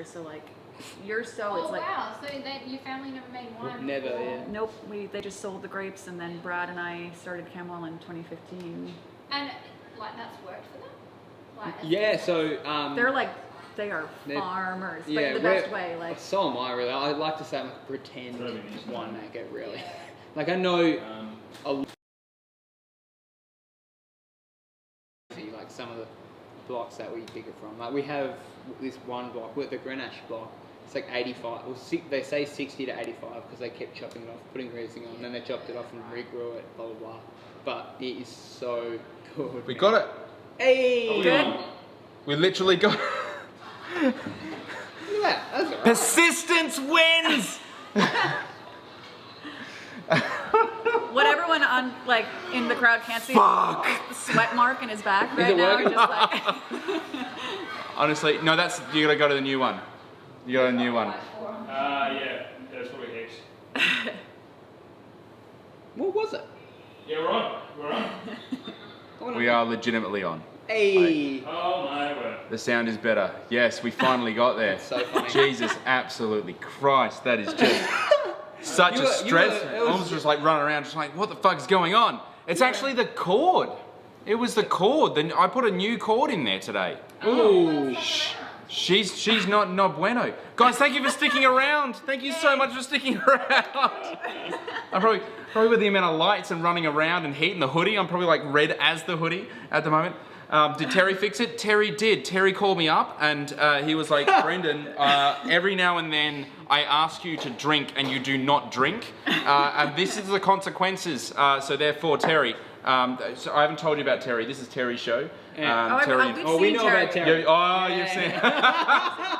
So like yours, so it's like. Oh wow! So that your family never made wine? Never. Yeah. Nope. They just sold the grapes, and then Brad and I started Camwell in 2015. And like that's worked for them. Like, Yeah. So they are farmers, but yeah, in the best way. Like so am I really. I like to say I'm a pretend winemaker really. Like I know a lot. Like some of the blocks that we pick it from. Like we have this one block with the Grenache block. It's like 85. They say 60 to 85 because they kept chopping it off, putting resin on, and then they chopped it off and regrew it. Blah blah blah. But it is so good. We got it. Hey. good. We literally got. Look at that. That's all right. Persistence wins. What everyone on like in the crowd can't see. Fuck. The sweat mark in his back Is right it now. working? Just like. Honestly, no. You gotta go to the new one. You got a new one. Yeah, that's probably X. What was it? Yeah, we're on. We're on. We are legitimately on. Hey. Oh my word. The sound is better. Yes, we finally got there. That's so funny. Jesus, absolutely Christ, that is just such a stress. I was just like running around, just like, what the fuck is going on? It's actually the cord. It was the cord. Then I put a new cord in there today. Ooh. She's not bueno. Guys, thank you for sticking around. Thank you so much for sticking around. I'm probably with the amount of lights and running around and heat in the hoodie, I'm probably like red as the hoodie at the moment. Did Terry fix it? Terry did. Terry called me up and he was like, Brendan, every now and then I ask you to drink and you do not drink. And this is the consequences. So therefore, Terry, so I haven't told you about Terry. This is Terry's show. Yeah. Terry. We know about Terry. You've seen.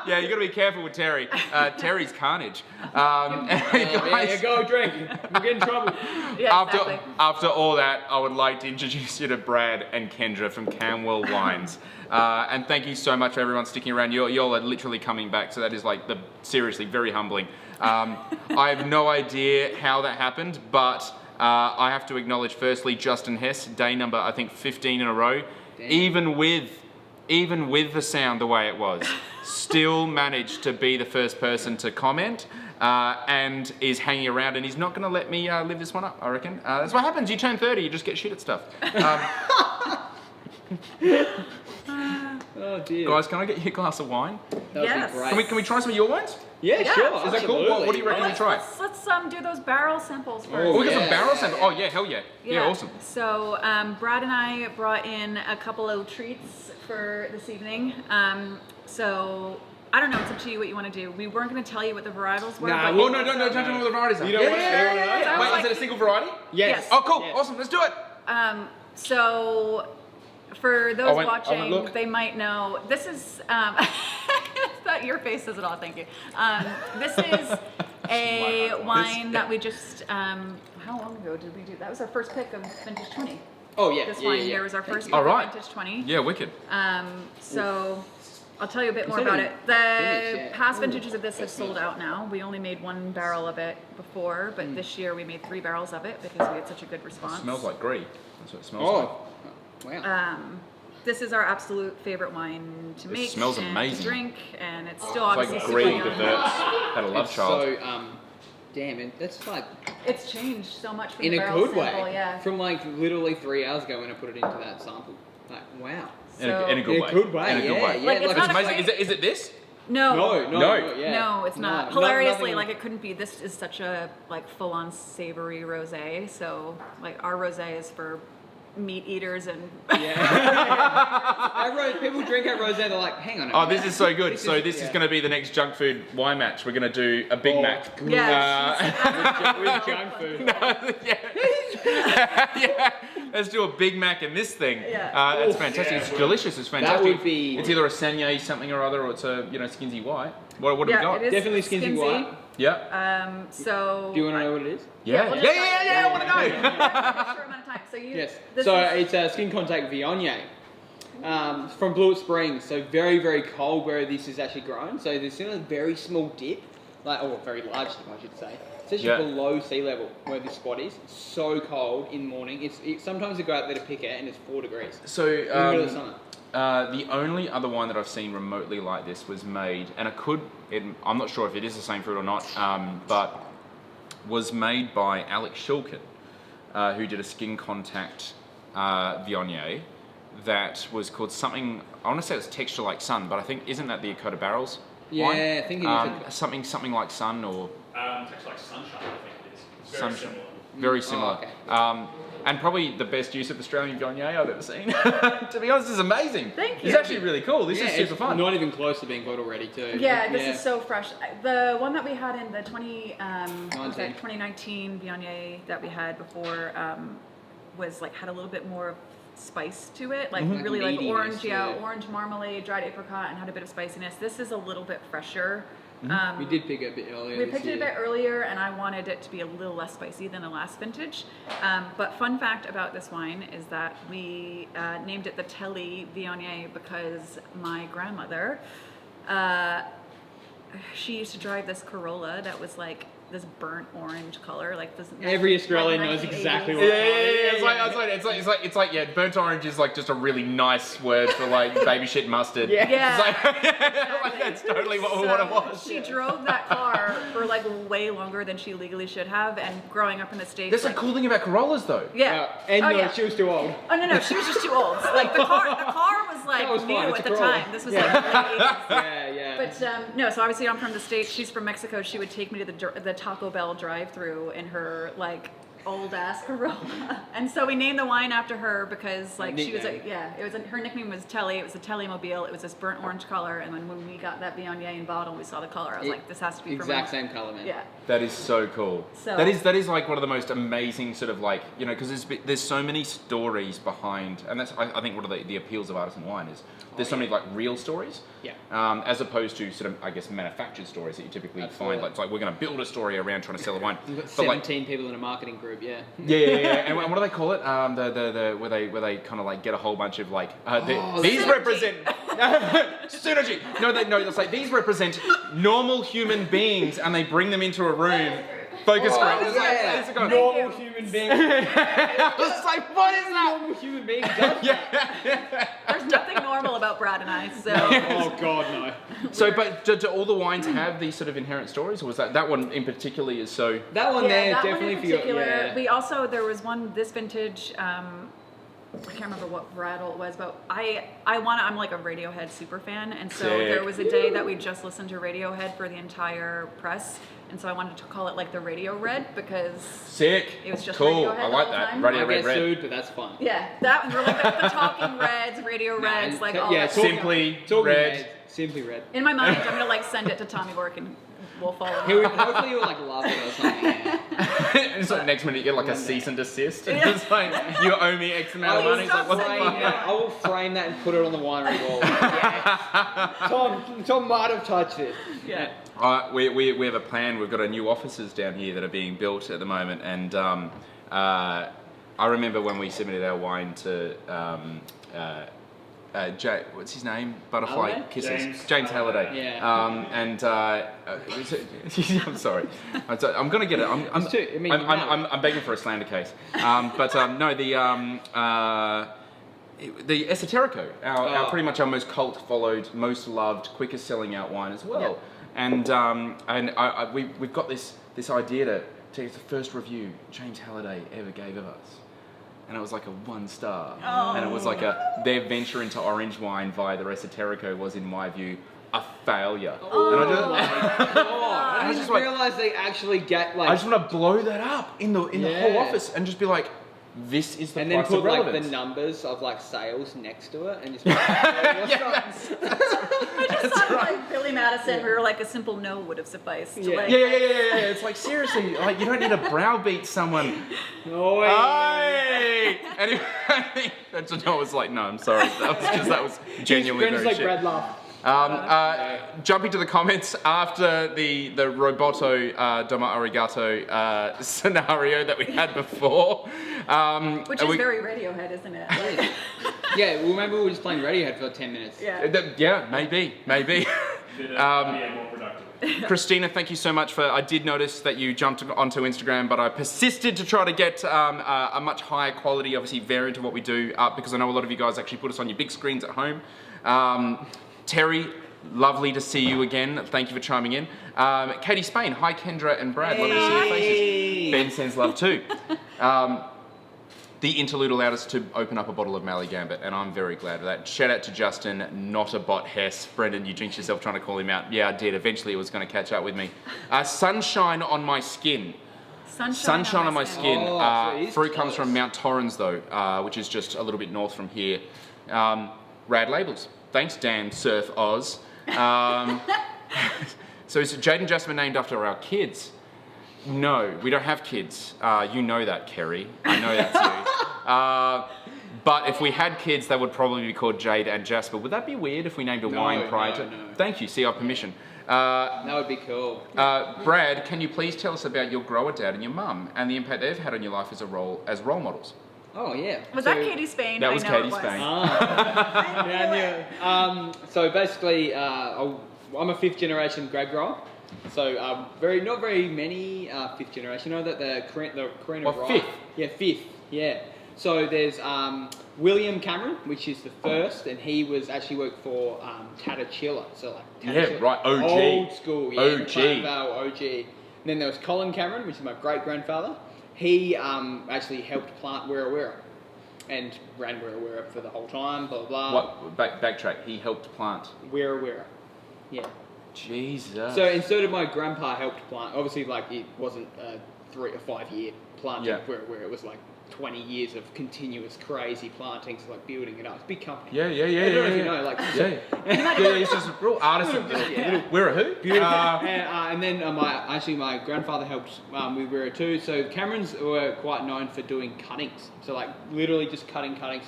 Yeah, you got to be careful with Terry. Terry's carnage. Yeah, go drink. We'll get in trouble. Yeah, exactly. After all that, I would like to introduce you to Brad and Kendra from Camwell Wines. And thank you so much for everyone sticking around. Y'all are literally coming back, so that is like seriously very humbling. I have no idea how that happened, but I have to acknowledge firstly Justin Hess, day number I think 15 in a row. Damn. Even with the sound the way it was, still managed to be the first person to comment and is hanging around, and he's not going to let me live this one up, I reckon. That's what happens. You turn 30, you just get shit at stuff. Oh dear. Guys, can I get you a glass of wine? That would Yes. be great. Can we try some of your wines? Yeah, sure. Is that cool? What do you reckon we try? Let's do those barrel samples first. Oh, we got some yeah. barrel samples. Oh yeah, hell yeah. Yeah, awesome. So Brad and I brought in a couple of treats for this evening. So I don't know, it's up to you what you want to do. We weren't going to tell you what the varietals were. Nah, but Oh no, don't tell me what the varieties are. You don't want to know? Wait, is it a single variety? Yes. Oh cool, Yes. awesome, let's do it. So for those went watching, look. they might know, this is, that your face says it all, thank you. This is a wine that we just, how long ago did we do? That was our first pick of Vintage 20. Oh yeah. This yeah, wine yeah. here was our first pick All of right. Vintage 20. Yeah, wicked. So I'll tell you a bit more Consider about it. The finish, yeah. past vintages of this have sold out now. We only made 1 barrel of it before, but this year we made 3 barrels of it because we had such a good response. It smells like brie. That's what it smells like. Wow. This is our absolute favorite wine to make smells and amazing. to drink, and it's still It's obviously like super brie young. diverts. Had a love It's child. so damn it. That's like It's changed so much from in the a barrel good sample, way. yeah. From like literally 3 hours ago when I put it into that sample. Like wow. In a In good a way. good way. In a good yeah, way. yeah. Like, it's That's not a amazing. great- Is it this? No. No, yeah. No, it's not. No, Hilariously, nothing- like it couldn't be. This is such a like full-on savory rosé. So like our rosé is for meat eaters and People drink at rosé. They're like, hang on. A Oh, minute. this is so good. This So is- this is yeah. going to be the next junk food wine match. We're going to do a Big Mac. good. yeah. With junk food. Yeah. Let's do a Big Mac in this thing. Yeah. It's fantastic. yeah, It's well, delicious. It's fantastic. would be- It's either a Saignée something or other, or it's a skinsy white. What have we got? It is Definitely skinsy white. Yeah. So. Do you want to know what it is? Yeah. we'll Yeah. just I want to know. short amount of time. So you. Yes. This So is, it's a skin contact Viognier from Blewett Springs. So very, very cold where this is actually grown. So there's still a very small dip, or very large dip, I should say. It's actually below sea level where this spot is. It's so cold in the morning. Sometimes they go out there to pick it and it's 4 degrees. So in the middle of summer. the only other wine that I've seen remotely like this was made, and I'm not sure if it is the same fruit or not, but was made by Alex Shulkin, who did a skin contact Viognier that was called something, I want to say it was Texture Like Sun, but I think, isn't that the Dakota Barrels wine? Yeah, I think it is. Something like sun or... Tastes like sunshine, I think it is. It's very Sunshine. similar. Very similar. Oh, okay. And probably the best use of Australian Viognier I've ever seen. To be honest, this is amazing. Thank you. It's actually really cool. This is it's super fun. Not even close to being bottle ready too. Yeah, this is so fresh. The one that we had in the 19. 2019 Viognier that we had before was like had a little bit more spice to it, like really like meatiness orange, to yeah, it. orange marmalade, dried apricot, and had a bit of spiciness. This is a little bit fresher. We did pick it a bit earlier. We picked it a bit earlier, and I wanted it to be a little less spicy than the last vintage. But fun fact about this wine is that we named it the Telly Viognier because my grandmother, she used to drive this Corolla that was like this burnt orange color, like this. Every Australian knows 1980s. exactly Yeah, what. it's like, yeah, burnt orange is like just a really nice word for like baby shit mustard. Yeah. Yeah. It's like, that's totally what it was. She drove that car for like way longer than she legally should have, and growing up in the States. That's the like, cool thing about Corollas though. Yeah. And Oh, no, yeah. she was too old. Oh no, she was just too old. Like the car was like That was new fine, it's at a the Corolla. time. This was like late 80s. Yeah. But no, so obviously I'm from the States. She's from Mexico. She would take me to the Taco Bell drive-through in her like old ass Corolla, and so we named the wine after her because like she was Nickname. her nickname was Telly. It was a Telly Mobile. It was this burnt orange color, and then when we got that Viognier in bottle, we saw the color. I was like, this has to be exact for my, same color, man. Yeah. That is so cool. So- that is like one of the most amazing sort of like, you know, because there's so many stories behind, and that's I think one of the appeals of artisan wine is there's so many like real stories, Yeah. as opposed to sort of I guess manufactured stories that you typically Absolutely. find. Like it's like we're going to build a story around trying to sell a wine. We've got But, like, 17 people in a marketing group. Yeah. yeah. And what do they call it? The where they kind of like get a whole bunch of like these synergy. represent synergy. No, it's like these represent normal human beings, and they bring them into a room. Focus group. Oh, It's like, yeah. it's like, Normal human being. it's like, what is that? Normal human being does that. There's nothing normal about Brad and I. So Oh God, no. So, but do all the wines have these sort of inherent stories, or was that one in particularly is so? That one yeah, there that definitely one in particular. Yeah. We also there was one this vintage. I can't remember what varietal it was, but I'm like a Radiohead super fan, and so Sick. there was a day that we just listened to Radiohead for the entire press, and so I wanted to call it like the Radio Red because Sick. it was just cool. Radiohead I the like whole that. time. Radio I Red get Red. sued, but that's fun. Yeah, that we're like the Talking Reds, Radio Reds, like all that. Simply Talking Red. red. Simply red. In my mind, I'm gonna like send it to Tommy Bork and we'll follow. He would, hopefully you'll like love it or something. Yeah. It's like next minute you get like a One day. cease and desist. And it's like you owe me X amount of Please money. It's like stop what the saying fuck? that. I will frame that and put it on the winery wall. Yes. Tom might have touched it. Yeah. We have a plan. We've got a new offices down here that are being built at the moment, and I remember when we submitted our wine to what's his name? Butterfly Halliday? Kisses. James Halliday. Yeah. I'm sorry. I'm gonna get it. It's too- I mean, you have it. I'm begging for a slander case. No, the Esoterico, our pretty much our most cult followed, most loved, quickest selling out wine as well. And we've got this idea to take the first review James Halliday ever gave of us. And it was like a 1 star. And it was like their venture into orange wine via the Esoterico was, in my view, a failure. And I just just like- realised they actually get like. I just want to blow that up in the whole Yeah. office and just be like, this is the and then price put of like the relevance. numbers of like sales next to it and just. I just thought like Billy Madison, we were like a simple no would have sufficed. To, Yeah. like, Yeah. It's like, seriously, like you don't need to browbeat someone. No way. Hey! Anyway, that's what I was like, no, I'm sorry. That was genuinely Brendan's very like shit. Brad laugh. Jumping to the comments after the Roboto Doma Arigato scenario that we had before. Which is very Radiohead, isn't it? Like, Yeah, well, remember we were just playing Radiohead for 10 minutes. yeah. Yeah, maybe. Fitter, more productive. Christina, thank you so much for. I did notice that you jumped onto Instagram, but I persisted to try to get a much higher quality, obviously variant of what we do, because I know a lot of you guys actually put us on your big screens at home. Terry, lovely to see you again. Thank you for chiming in. Katie Spain, hi Kendra and Brad. Lovely to see your faces. Ben sends love too. The interlude allowed us to open up a bottle of Mallee Gambit, and I'm very glad of that. Shout out to Justin, not a bot Hess. Brendan, you jinxed yourself trying to call him out. Yeah, I did. Eventually it was going to catch up with me. Sunshine on my skin. Sunshine on my skin. Oh, so Fruit comes from Mount Torrens though, which is just a little bit north from here. Rad labels. Thanks, Dan Surf Oz. So is Jade and Jasmine named after our kids? No, we don't have kids. You know that, Kerry. I know that's you. But if we had kids, they would probably be called Jade and Jasper. Would that be weird if we named a wine prior to? No. Thank you. See our permission. That would be cool. Brad, can you please tell us about your grower dad and your mum and the impact they've had on your life as role models? Oh yeah. Was that Katie Spain? That was I know Katie it was. Spain. So basically, I'm a 5th generation grape grower. So not very many 5th generation. I know that the Carina What, Rye. 5th? Yeah, 5th. Yeah. So there's William Cameron, which is the first, and he was actually worked for Tatachilla. So like Yeah, right. OG. old school. Yeah, OG. McLeanvale, OG. And then there was Colin Cameron, which is my great grandfather. He actually helped plant Wira Wira and ran Wira Wira for the whole time. Blah blah. What? Backtrack. He helped plant. Wira Wira. Yeah. Jesus. So instead of my grandpa helped plant, obviously like it wasn't a 3 or 5 year planting where it was like 20 years of continuous crazy plantings, like building it up. It's a big company. Yeah. I don't know if you know, like He's just a real artisan. We're a who? and then my grandfather helped with Wira too. So Camerons were quite known for doing cuttings. So like literally just cutting cuttings,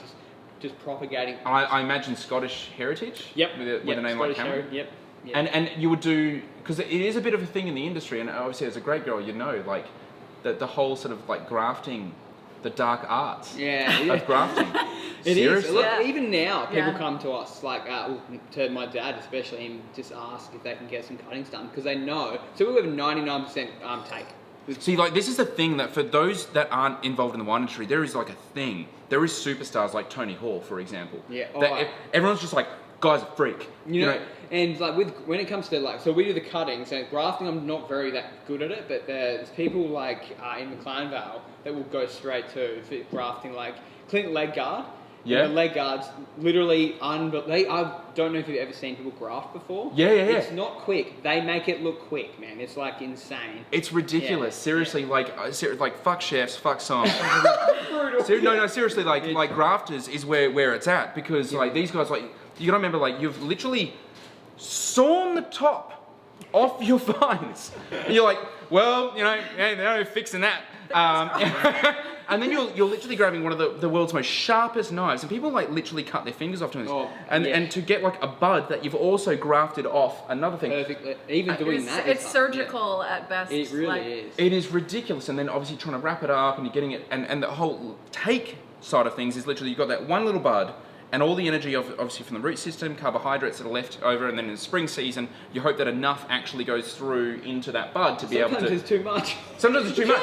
just propagating. I imagine Scottish heritage. Yep. With a name like Cameron. Yep. And you would do, because it is a bit of a thing in the industry, and obviously as a grape grower, you know, like the whole sort of like grafting, the dark arts of grafting. It Seriously? is. Look, even now, people come to us, like to my dad especially, and just ask if they can get some cuttings done because they know. So we have 99% take. See, like this is the thing that for those that aren't involved in the wine industry, there is like a thing. There is superstars like Tony Hall, for example. Yeah. Everyone's just like, guy's a freak. You know, and like when it comes to like, so we do the cuttings and grafting. I'm not very that good at it, but there's people like in McLeanvale that will go straight to grafting, like Clint leg guard. Yeah. And the leg guards literally I don't know if you've ever seen people graft before. Yeah. It's not quick. They make it look quick, man. It's like insane. It's ridiculous. Yeah. Seriously, like fuck chefs, fuck songs. Seriously, like grafters is where it's at because like these guys, like you gotta remember, like you've literally sawn the top off your vines. And you're like, well, you know, they're no fixing that. And then you're literally grabbing one of the world's most sharpest knives, and people like literally cut their fingers off doing this. And to get like a bud that you've also grafted off another thing. Perfectly. Even doing that. It's surgical at best. It really is. It is ridiculous, and then obviously trying to wrap it up, and you're getting it, and the whole take side of things is literally you've got that one little bud. And all the energy, obviously, from the root system, carbohydrates that are left over, and then in the spring season, you hope that enough actually goes through into that bud to be able to... Sometimes it's too much. Sometimes it's too much.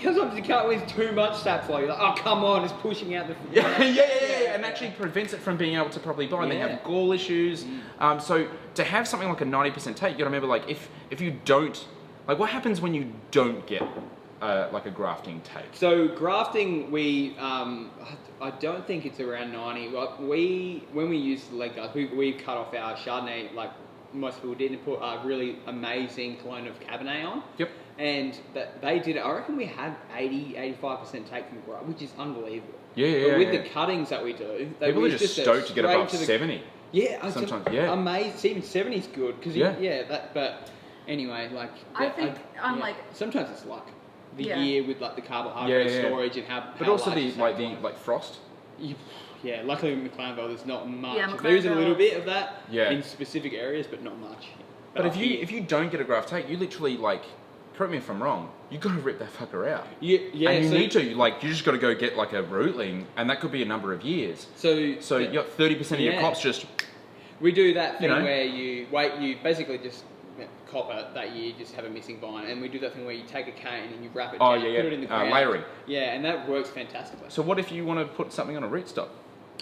Sometimes you can't with too much sap flow. You're like, oh, come on, it's pushing out the... Yeah, and actually prevents it from being able to properly bind. They have gall issues. So to have something like a 90% take, you got to remember, like, if you don't... Like, what happens when you don't get... like a grafting take? So grafting, I don't think it's around 90. Like when we use the leg guards, we cut off our Chardonnay like most people did and put a really amazing clone of Cabernet on. Yep. And they did it. I reckon we had 85% take from the graft, which is unbelievable. Yeah. But with the cuttings that we do, people are just stoked to get above 70. Yeah, sometimes. Amazing. Even 70 is good because But anyway, like I think sometimes it's luck. The year with like the carbohydrate storage and how. But also the frost. Yeah, luckily in McLeanville there's not much. Yeah, there is a little bit of that Yeah. in specific areas, but not much. But if you don't get a graft take, you literally like, correct me if I'm wrong, you got to rip that fucker out. Yeah, and you need to, like, you just got to go get like a rootling, and that could be a number of years. So you got 30% of your crops just. We do that thing You know? where you basically just cop it that year, just have a missing vine, and we do that thing where you take a cane and you wrap it down, put it in the ground. Layering. Yeah, and that works fantastically. So what if you want to put something on a rootstock?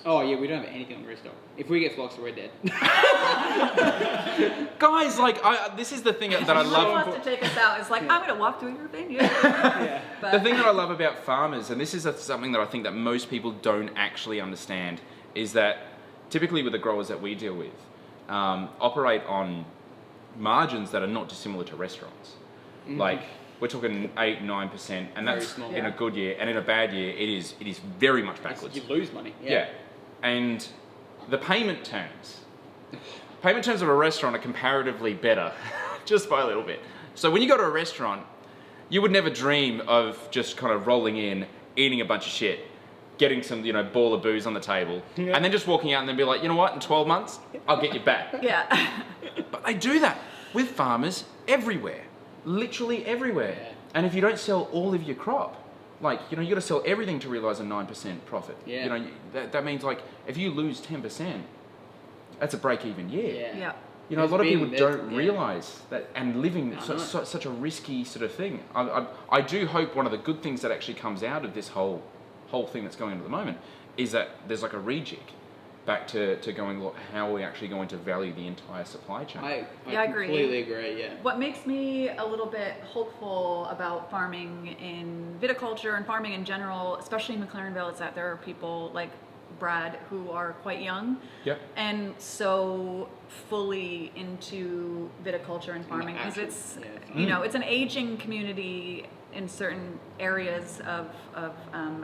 Oh yeah, we don't have anything on the rootstock. If we get phlox, we're dead. Guys, like, this is the thing that I Someone love. wants to take us out. It's like, I'm going to walk through your vineyard. Yeah. But The thing that I love about farmers, and this is something that I think that most people don't actually understand, is that typically with the growers that we deal with, operate on margins that are not dissimilar to restaurants. Mm-hmm. Like, we're talking 8-9%, and Very that's small. in a Yeah. good year, and in a bad year, it is very much backwards. You lose money. Yeah. And the payment terms of a restaurant are comparatively better, just by a little bit. So when you go to a restaurant, you would never dream of just kind of rolling in, eating a bunch of shit, getting some, ball of booze on the table, Yeah. and then just walking out and then be like, you know what, in 12 months, I'll get you back. yeah. But they do that with farmers everywhere, literally everywhere. Yeah. And if you don't sell all of your crop, like, you got to sell everything to realize a 9% profit. Yeah. That means, like, if you lose 10%, that's a Yeah. break-even year. Yeah. A lot of people don't yeah. realize that, and living I know. such a risky sort of thing. I do hope one of the good things that actually comes out of this whole thing that's going on at the moment is that there's like a rejig back to going, look, how are we actually going to value the entire supply chain? I Yeah, I agree. completely agree. Yeah. What makes me a little bit hopeful about farming in viticulture and farming in general, especially in McLarenville, is that there are people like Brad who are quite young Yep. and so fully into viticulture and farming because actual- it's yeah. it's an aging community in certain areas of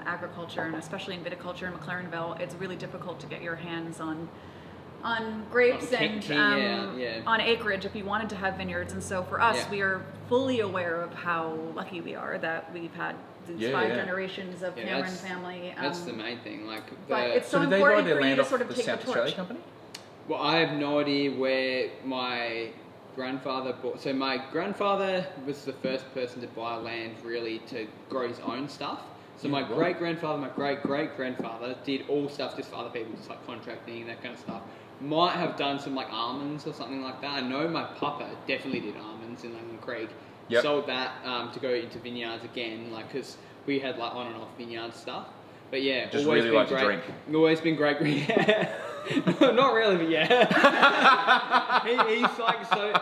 agriculture, and especially in viticulture in McLarenville, it's really difficult to get your hands on grapes and yeah. on acreage if you wanted to have vineyards. And so for us, Yeah. we are fully aware of how lucky we are that we've had these 5 generations of Yeah, Cameron that's- family. That's the main thing. Like, but it's so So did they buy important their for you land to off sort of the take South the Australia torch. company? well, I have no idea where my grandfather bought. So my grandfather was the first person to buy land really to grow his own stuff. So my right. great-grandfather, my great-great-grandfather did all stuff just for other people, just like contracting, that kind of stuff. Might have done some like almonds or something like that. I know my papa definitely did almonds in Langland Creek. Yep. Sold that to go into vineyards again, like, because we had like on and off vineyard stuff. But yeah, Just always really been like to great. drink. Always been great. Yeah. No, not really, but yeah.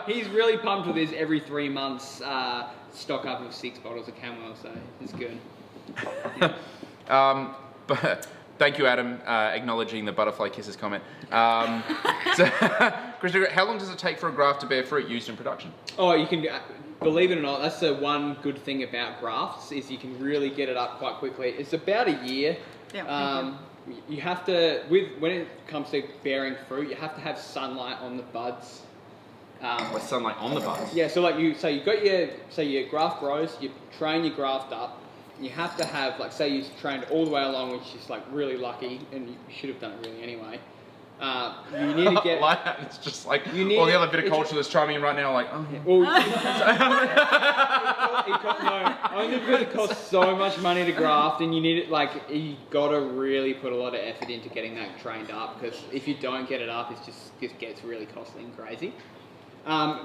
He's really pumped with his every 3 months stock up of 6 bottles of Camwell, so it's good. But thank you, Adam, acknowledging the butterfly kisses comment. So, Christopher, how long does it take for a graft to bear fruit used in production? Oh, you can, believe it or not, that's the one good thing about grafts, is you can really get it up quite quickly. It's about a year. Yeah, thank You have to, when it comes to bearing fruit, you have to have sunlight on the buds. With sunlight on the buds? Yeah, so like you got your graft grows, you train your graft up. You have to have, like, say you trained all the way along, which is like really lucky, and you should have done it really anyway. You need to get. Like that. It's just like You need all the to- other viticulturists chiming in right now, like, oh. Well, only because it costs so much money to graft, and you need it, like, you gotta really put a lot of effort into getting that trained up, because if you don't get it up, it just gets really costly and crazy.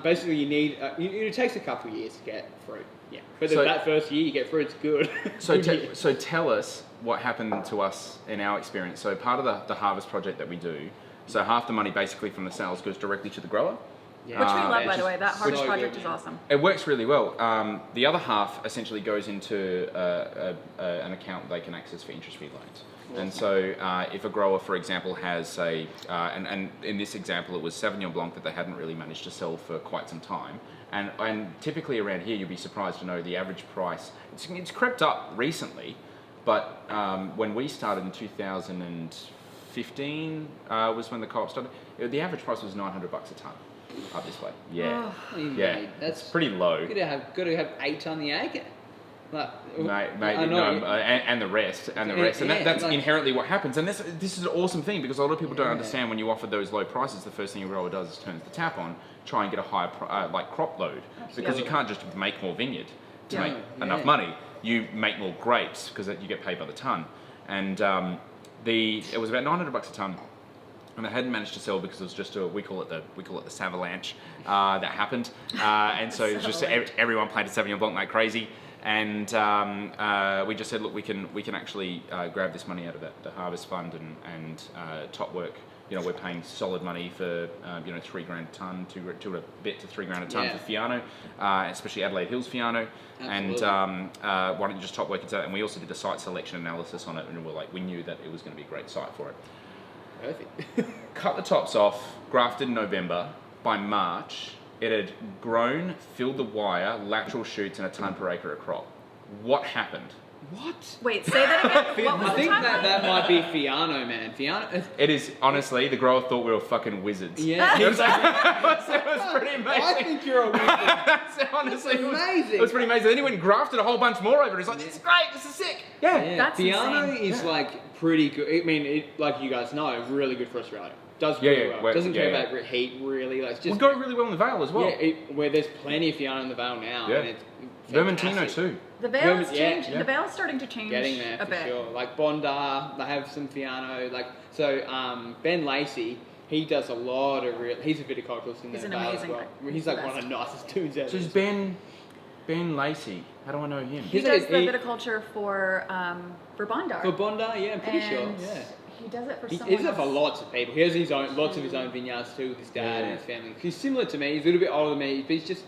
Basically, you need. It takes a couple of years to get fruit. Yeah, but So- that first year you get fruit, it's good. So tell us what happened to us in our experience. So part of the harvest project that we do, so half the money basically from the sales goes directly to the grower. Yeah. Which we love, it's by the just way. That harvest so project good, is man. awesome. It works really well. The other half essentially goes into an account they can access for interest-free loans. And so if a grower, for example, has and in this example it was Sauvignon Blanc that they hadn't really managed to sell for quite some time. And typically around here you'll be surprised to know the average price, it's crept up recently, but when we started in 2015 was when the co-op started, the average price was $900 a ton up this way. Yeah. Yeah. That's It's pretty low. Got to have 8 on the acre. Like, Mate, I know, and the rest, and Yeah, that's like- inherently what happens. And this is an awesome thing because a lot of people don't Yeah. understand when you offer those low prices. The first thing a grower does is turns the tap on, try and get a higher crop load because you can't just make more vineyard to Yeah. make enough money. You make more grapes because you get paid by the ton. And it was about $900 a ton. And they hadn't managed to sell because it was just we call it the Savalanche that happened, and so it was just everyone planted Sauvignon Blanc like crazy, and we just said, look, we can actually grab this money out of the harvest fund and top work. You know, we're paying solid money for $3,000 a ton, to a bit to $3,000 a ton for Fiano, especially Adelaide Hills Fiano. Absolutely. And why don't you just top work into that? And we also did the site selection analysis on it, and we knew that it was going to be a great site for it. Perfect. Cut the tops off, grafted in November. By March, it had grown, filled the wire, lateral shoots, and a ton per acre of crop. What happened? What? Wait, say that again. What was I the think timeline? that might be Fiano, man. Fiano. It is, honestly, the grower thought we were fucking wizards. Yeah. It was pretty amazing. I think you're a wizard. Honestly, That's amazing. It was pretty amazing. Then he went and grafted a whole bunch more over it. He's like, this is great, this is sick. Yeah. That's Fiano insane. is like pretty good. I mean, like you guys know, really good for Australia. Does really well. Doesn't care about heat really. Like, it's just We'll go really well in the Vale as well. Yeah, where there's plenty of Fiano in the Vale now. Yeah. And it's Vermentino fantastic. too. The Vale is Yeah, changing. yeah. The Vale's starting to change Getting there a for bit. sure. Like Bondi, they have some Fiano. Like so, Ben Lacey, he does a lot of real. He's a viticulturalist in He's the an Vale amazing as well. guy. He's like one of the nicest dudes ever. So is Ben Lacey. How do I know him? He He's does like the he- viticulture for Bondar. For Bondi, yeah, I'm pretty sure. And Yeah. he does it for He someone does it for else. lots of people. He has his own, lots of his own vineyards too with his dad Yeah. and his family. He's similar to me. He's a little bit older than me, but he's just,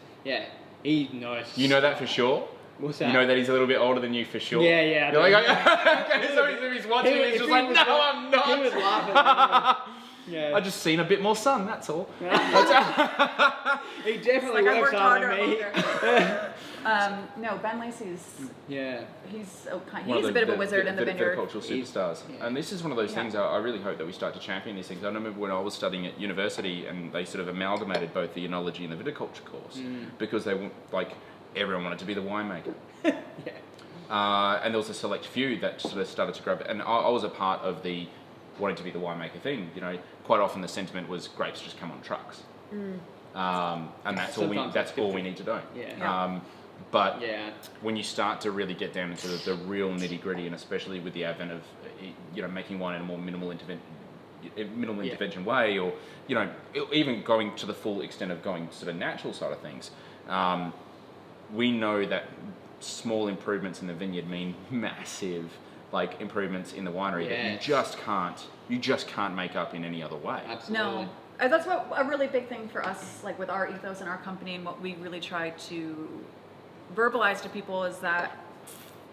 he knows. You know that for sure? What's that? You know that he's a little bit older than you for sure? Yeah, yeah, I You're like, do. okay, so if he's watching, He- he's if just he like, was no, wa- I'm not. He was laughing. Yeah. I just seen a bit more sun, that's all. He definitely Like I works worked harder harder. than me. No, Ben Lacey's. Yeah. He's One of a bit of a wizard in the vineyard. Viticultural superstars. Yeah. And this is one of those Yeah. things I really hope that we start to champion these things. I remember when I was studying at university and they sort of amalgamated both the enology and the viticulture course because they everyone wanted to be the winemaker. Yeah. And there was a select few that sort of started to grab it. And I was a part of the wanting to be the winemaker thing. You know, quite often the sentiment was grapes just come on trucks. And that's all we need to do. Yeah. But Yeah. when you start to really get down into the real nitty gritty, and especially with the advent of making wine in a more minimal intervention way, or even going to the full extent of going to the natural side of things, we know that small improvements in the vineyard mean massive improvements in the winery that you just can't make up in any other way. Absolutely. No. That's what a really big thing for us, like with our ethos and our company, and what we really try to verbalize to people is that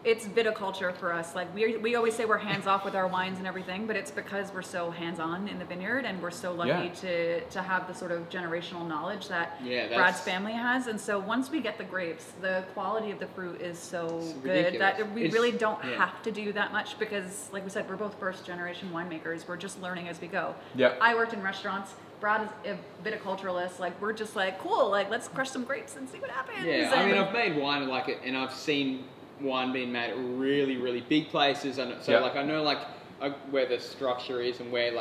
it's viticulture for us. Like we always say we're hands off with our wines and everything, but it's because we're so hands on in the vineyard, and we're so lucky to have the sort of generational knowledge that Brad's family has. And so once we get the grapes, the quality of the fruit is so good that we really don't have to do that much because, like we said, we're both first generation winemakers. We're just learning as we go. Yeah. I worked in restaurants. Brad is a viticulturalist. Like we're just like cool. Like let's crush some grapes and see what happens. Yeah, I mean, I've made wine like it, and I've seen wine being made at really, really big places, and so I know where the structure is and where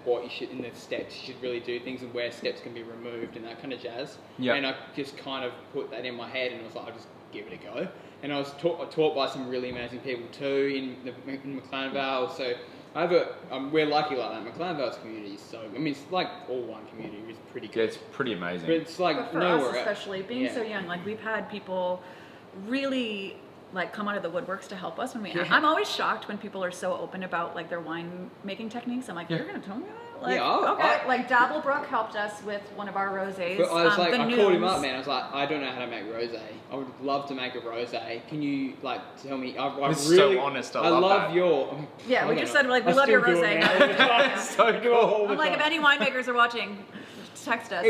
what you should in the steps you should really do things and where steps can be removed and that kind of jazz. Yeah. And I just kind of put that in my head, and I was like, I'll just give it a go. And I was taught by some really amazing people too in McLaren Vale. So we're lucky like that. McLaren Vale's community is so. I mean, it's like all wine community is pretty good. Yeah, it's pretty amazing. But it's like but for nowhere us, else. especially being so young, like we've had people really come out of the woodworks to help us when we. I'm always shocked when people are so open about their wine making techniques. I'm like, you're gonna tell me that? Okay. Dabblebrook helped us with one of our rosés. But I was I the called him Nooms. up, man. I was like, I don't know how to make rosé. I would love to make a rosé. Can you tell me? I It's really, so honest. I love love that. your. Yeah, we just said we love your rosé. It's so cool. I'm like, if any winemakers are watching, text us.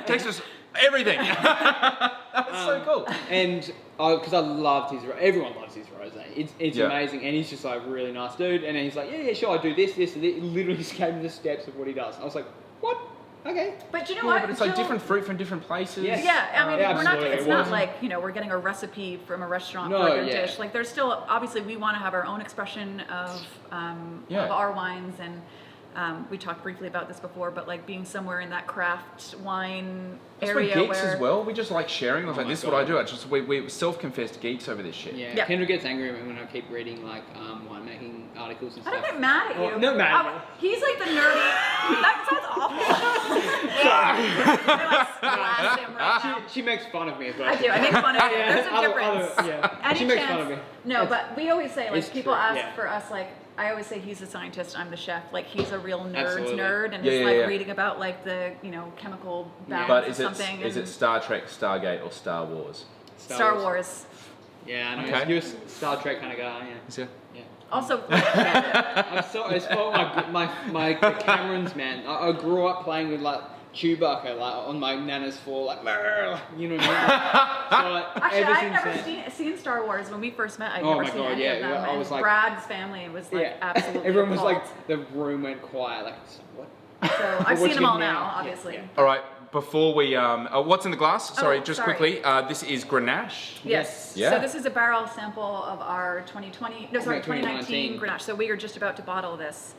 Text us everything. That's so cool. And because I loved everyone loves his rosé. It's amazing, and he's just a really nice dude. And then he's like, yeah, sure, I do this, and this. He literally just gave me the steps of what he does. I was like, what? Okay. But you know what? But it's different fruit from different places. Yeah, I mean, we're not. absolutely. It's not like we're getting a recipe from a restaurant for a dish. There's still obviously we want to have our own expression of our wines, and we talked briefly about this before, but like being somewhere in that craft wine That's for area geeks where as well. We just like sharing. I was Oh like, my this is what I God. do. We self-confessed geeks over this shit. Yeah. Yeah. Kendra gets angry when I keep reading like winemaking articles and I stuff. don't get mad at you. Well, not mad at Oh, he's like the nerdy. That sounds awful. I like blast him right now. She makes fun of me as well. I do. I make fun of you. Yeah, There's a other- difference. yeah. Any She makes chance? fun of me. No, It's- but we always say like it's people true, ask yeah. for us like I always say he's a scientist, I'm the chef. Like he's a real nerd's Absolutely. nerd and Yeah, is yeah, like yeah. reading about like the chemical balance But or is it something. is and it Star Trek, Stargate, or Star Wars? Star Wars? Yeah, I know. Okay. You're a Star Trek kind of guy. Yeah. Is it? Yeah. Also, I'm sorry. It's all my Camerons, man. I grew up playing with like Chewbacca, like on my nana's floor, like you know what I mean. So, like, actually, ever I've since never then- seen Star Wars. When we first met, I'd Oh never my seen God, any yeah, of them. I And was like- Brad's family was like absolutely Everyone was appalled. like, the room went quiet. Like, what? So I've What seen them you all now? now, Yeah, obviously. yeah. All right. Before we what's in the glass? Sorry, Oh, just sorry. quickly. This is Grenache. Yes. Yeah. So this is a barrel sample of our 2019 2019 Grenache. So we are just about to bottle this.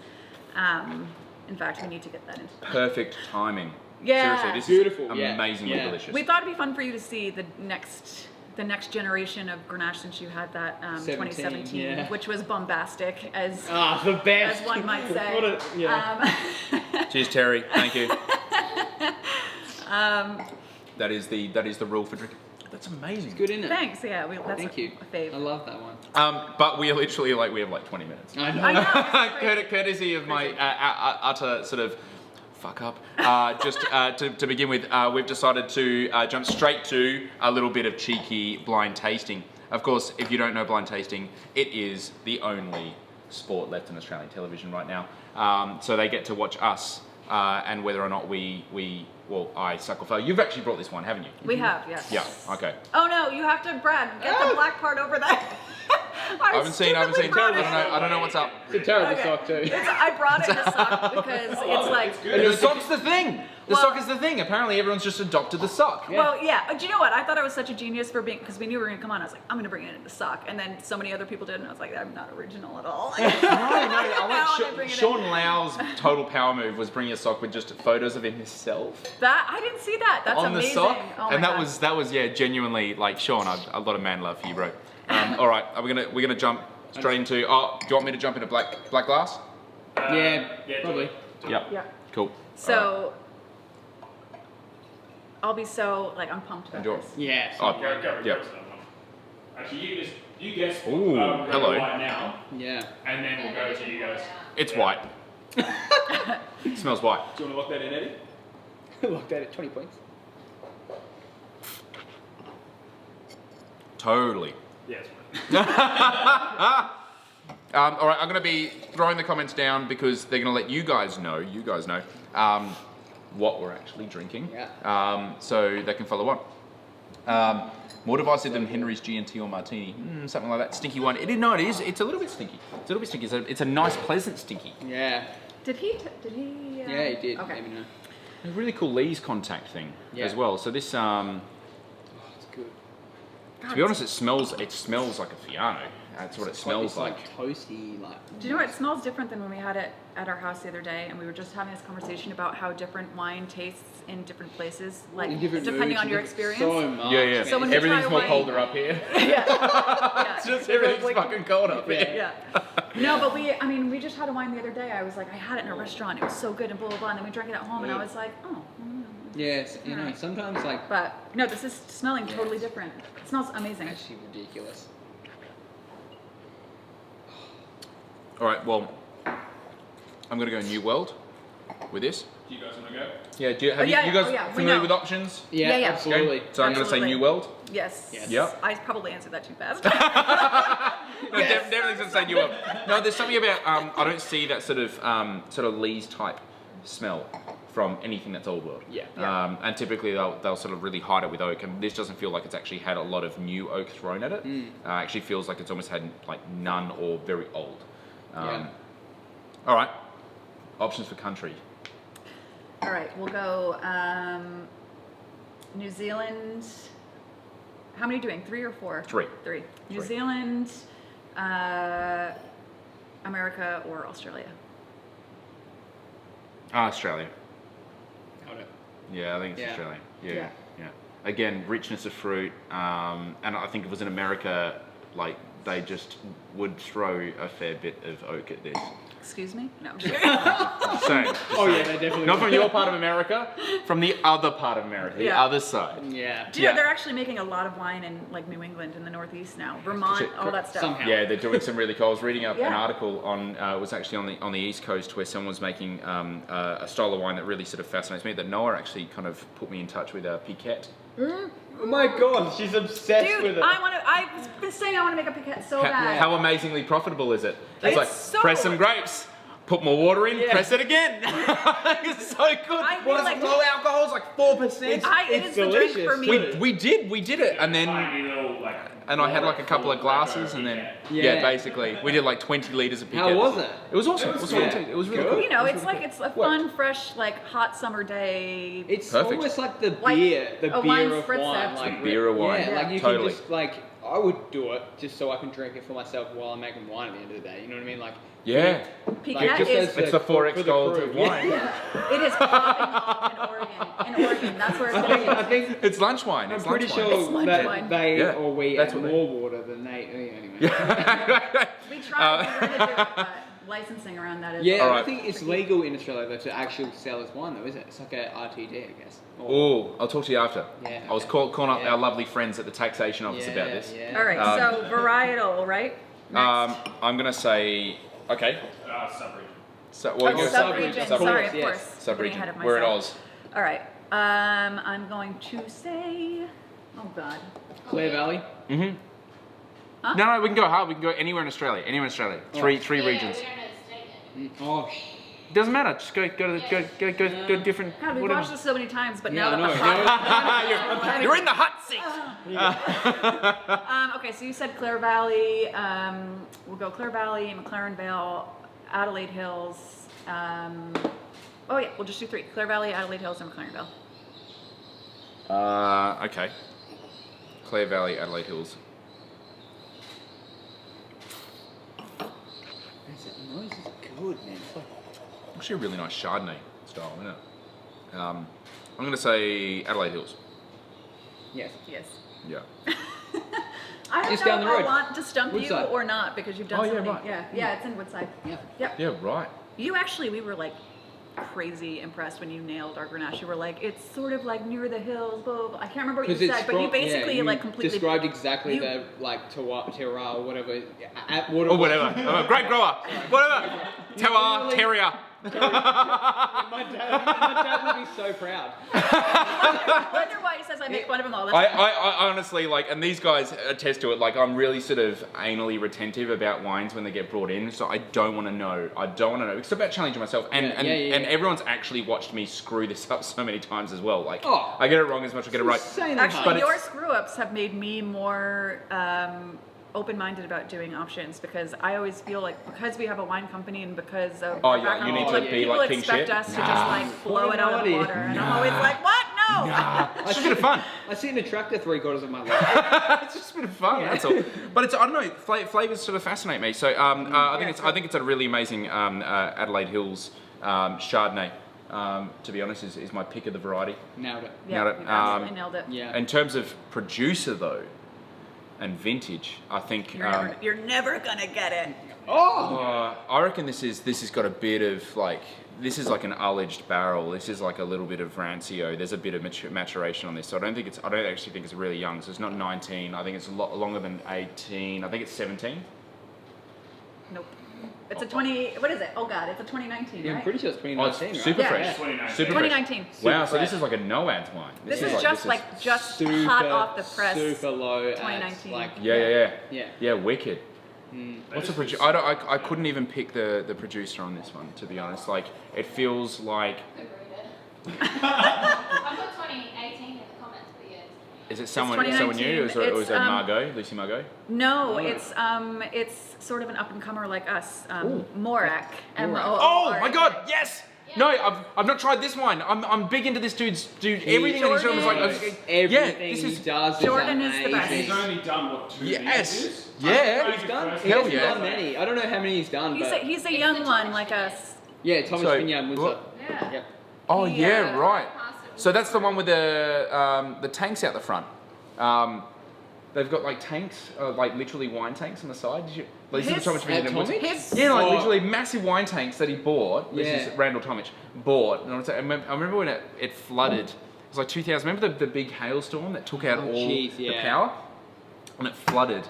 In fact, we need to get that in. Perfect timing. Yeah. Seriously, this Beautiful, is yeah, amazingly yeah. delicious. We thought it'd be fun for you to see the next generation of Grenache since you had that 2017, yeah. which was bombastic as The best. as one might say. What a, yeah. Cheers, Terry. Thank you. That is the rule for drinking. That's amazing. Good, isn't it? Thanks. Yeah, that's Thank you. a fave. I love that one. But we are literally we have like 20 minutes. I know. I know. It's crazy. Courtesy of my utter sort of fuck up. Just to begin with, we've decided to jump straight to a little bit of cheeky blind tasting. Of course, if you don't know blind tasting, it is the only sport left in Australian television right now. So they get to watch us and whether or not I suck or fail. You've actually brought this one, haven't you? We have, yes. Yeah. Okay. Oh no, you have to, Brad, get the black part over there. I haven't seen. I I don't know what's up. It's a terrible Okay. sock too. I brought it in a sock because it's like. And the sock's the thing. The Well- sock is the thing. Apparently, everyone's just adopted the sock. Yeah. Well, yeah. Do you know what? I thought I was such a genius for being, because we knew we were gonna come on. I was like, I'm gonna bring it in the sock, and then so many other people did, and I was like, I'm not original at all. No, I Now like bring it Sean in. Lau's total power move was bringing a sock with just photos of himself That I didn't see that. That's on amazing. the sock, Oh and my that God. was genuinely like Sean. A lot of man love for you, bro. All right, we're gonna jump straight into. Oh, do you want me to jump into black glass? Yeah, yeah, probably. Yeah. Yeah. Cool. So. I'll be so I'm pumped about Enjoy. this. Yeah. Oh, Go yeah. to that one. Actually, you guess Ooh, red hello. or white now, Yeah. and then we'll go to you guys. It's white. It smells white. Do you want to lock that in, Eddie? Looked at it, 20 points. Totally. Yeah, it's fine. All right, I'm going to be throwing the comments down because they're going to let you guys know, what we're actually drinking. Yeah. So they can follow on. More divisive than Henry's G&T or Martini. Something like that. Stinky one. It is. It's a little bit stinky. It's a nice, pleasant stinky. Yeah. Did he? Yeah, he did. Okay. Let me know. A really cool Lee's contact thing Yeah. as well. So this, Oh, it's good. to be honest, it smells like a Fiano. That's what it smells It's like toasty, like. Do you know what? It smells different than when we had it at our house the other day, and we were just having this conversation about how different wine tastes in different places, like In different depending moods, on your in different- experience. So much. Yeah. So when we Everything's try more wine- colder up here. Yeah. It's just everything's Like- fucking cold up here. Yeah. No, but we just had a wine the other day. I was like, I had it in a restaurant. It was so good and blah, blah, blah. And then we drank it at home, and I was like, oh. Yes, you know, sometimes like But no, this is smelling totally different. It smells amazing. actually ridiculous. All right, well, I'm going to go New World with this. Do you guys want to go? Yeah, you yeah, guys oh, yeah, we familiar know. with options? Yeah, Yeah. absolutely. Okay, so I'm going to say Absolutely. New World. Yes. Yes. Yep. I probably answered that too fast. No, definitely going to say New World. No, there's something about I don't see that sort of Lee's type smell from anything that's Old World. Yeah. Yeah. And typically they'll sort of really hide it with oak, and this doesn't feel like it's actually had a lot of new oak thrown at it. Actually feels like it's almost had like none or very old. Yeah. All right, options for country. All right, we'll go New Zealand. How many are you doing? 3 or 4? Three. New Three. Zealand, America, or Australia. Australia. Got it. Yeah, I think it's Yeah. Australia. Yeah, Yeah. yeah. Again, richness of fruit, and I think if it was in America, like they just would throw a fair bit of oak at this. Excuse me? No, I'm just kidding. Saying. Oh yeah, they definitely. Not from your part of America, from the other part of America, the Yeah. other side. Yeah. Do you know Yeah. they're actually making a lot of wine in like New England in the Northeast now, Vermont, Shit, all that stuff. somehow. Yeah, they're doing some really cool. I was reading up an Yeah. article on it was actually on the East Coast where someone was making a style of wine that really sort of fascinates me. That Noah actually kind of put me in touch with Piquette. Oh my god, she's obsessed Dude, with it. I've been saying I want to make a piquette so bad. How amazingly profitable is it? It's like so- press some grapes, put more water in, Yeah. press it again. It's so good. I What is feel it? like- Low alcohol is like 4%. It is the drink for me. We did it, and then Tiny little, like, and I had like a couple of glasses, and then Yeah. basically we did like 20 liters of How Piquette. was it? It was awesome. It was good. fantastic. It was really Good. cool. You know, it's like it's a What? fun, fresh, like hot summer day. It's Perfect. almost like the Like beer, the a beer wine of spritzer. wine. It's Like the beer of wine. Yeah, like you Totally. can just like I would do it just so I can drink it for myself while I'm making wine at the end of the day. You know what I mean? Like Yeah. Piquette just is as It's the 4X for the gold crew. of wine. Yeah. It is popping off in Oregon. In Oregon, that's where it's I gonna think be. It's lunch wine. I'm It's pretty lunch wine. It's sure lunch that wine. they Yeah, or we that's add what more water than they. Anyway. We tried. We were gonna do it, but licensing around that is. Yeah, All I right. think it's legal in Australia though to actually sell as wine though, is it? It's like a RTD, I guess. Oh, I'll talk to you after. Yeah, I was okay. calling up Yeah. our lovely friends at the taxation office Yeah, about this. Yeah. All right. So varietal, right? Next. I'm gonna say okay. sub-region. So Oh, go sub-region. sub-region. Sorry, Yes, of yes. course. Getting Sub-region. ahead of We're in myself. Oz. All right. I'm going to say. Oh God. Clare Valley. Mm-hmm. Huh? No, we can go hard. We can go anywhere in Australia. Anywhere in Australia. Three regions. We don't know the state yet. Oh, Doesn't matter. Just go to different. God, we've whatever. watched this so many times, but Yeah, now I that the know. hot. You're in the hot seat. Okay, so you said Clare Valley. We'll go Clare Valley, McLaren Vale, Adelaide Hills. Oh yeah, we'll just do three: Clare Valley, Adelaide Hills, and McLaren Vale. Okay. Clare Valley, Adelaide Hills. that noise is good, man. It's like Actually, a really nice Chardonnay style, isn't it? I'm going to say Adelaide Hills. yes. Yes. Yeah. I don't Just know down if the I road. want to stump Woodside. you or not because you've done Oh, yeah, something. right. Yeah, it's in Woodside. Yeah. Yep. Yeah, right. You actually, we were like crazy impressed when you nailed our Grenache. You were like, it's sort of like near the hills, blah, blah, blah. I can't remember what you Because said, but you basically you like completely described exactly you- the like terroir or whatever. Or whatever. Grape grower. Whatever. Terroir, Literally- terrier. My dad would be so proud. I wonder why he says I make fun of him all the time. I honestly like, and these guys attest to it. Like, I'm really sort of anally retentive about wines when they get brought in. So I don't want to know. It's about challenging myself, and Yeah. and everyone's actually watched me screw this up so many times as well. Like, Oh. I get it wrong as much as I get it right. Insanely Actually, hard. your screw-ups have made me more open-minded about doing options because I always feel like because we have a wine company and because of Oh, our yeah, background, you need to like, be people like king expect shit? us to just like blow it out of the water, and I'm always like, what? No. It's just a bit of fun. I sit in a tractor 3/4 of my life. It's just a bit of fun. That's all. But it's, I don't know, flavors sort of fascinate me. So I think it's a really amazing Adelaide Hills Chardonnay. To be honest, is my pick of the variety. Nailed it. Yeah, Nailed it. you absolutely nailed it. Yeah. In terms of producer though, and vintage, I think You're never gonna get it. I reckon this has got a bit of like, this is like an ullaged barrel. This is like a little bit of Rancio. There's a bit of maturation on this. So I don't actually think it's really young. So it's not 19. I think it's a lot longer than 18. I think it's 17. Nope. It's a 20. What is it? Oh God, it's a 2019, Yeah, I'm right? pretty sure it's Oh, 2019, it's right? super Yeah. fresh. 2019. Super fresh. 2019. Wow, so this fresh. is like a no-ads wine. This is just Super, hot off the press. Super low. 2019. Like, Yeah, wicked. Mm. What's the producer? I couldn't even pick the producer on this one, to be honest. Like, it feels like, Agreed. I've got 2018 in the comments, but yeah. is it someone new, 2019. or is it It's, Margot, Lucy Margot? No, Oh. it's sort of an up and comer like us. Morak. Oh my God, yes! No, I've not tried this wine. I'm big into this dude. Everything that he's doing is like, Everything yeah, this he is does Jordan is is the best. He's amazing. only done what 2 Yes. years? Yeah. He's done. He Hell hasn't yeah. done many. I don't know how many he's done, but He's a young one like us. yeah, Thomas So, Vignon was what- Yeah. Yep. Oh He, yeah, right. Past it. So that's the one with the tanks out the front. They've got like tanks, like literally wine tanks on the side. Did you? Like, this is the Tomic vineyard in Windsor. His, Yeah, like Oh. literally massive wine tanks that he bought. This Yeah. is Randall Tomic bought. And I remember when it flooded. It was like 2000. Remember the big hailstorm that took out Oh, all jeez, the yeah. power? And it flooded.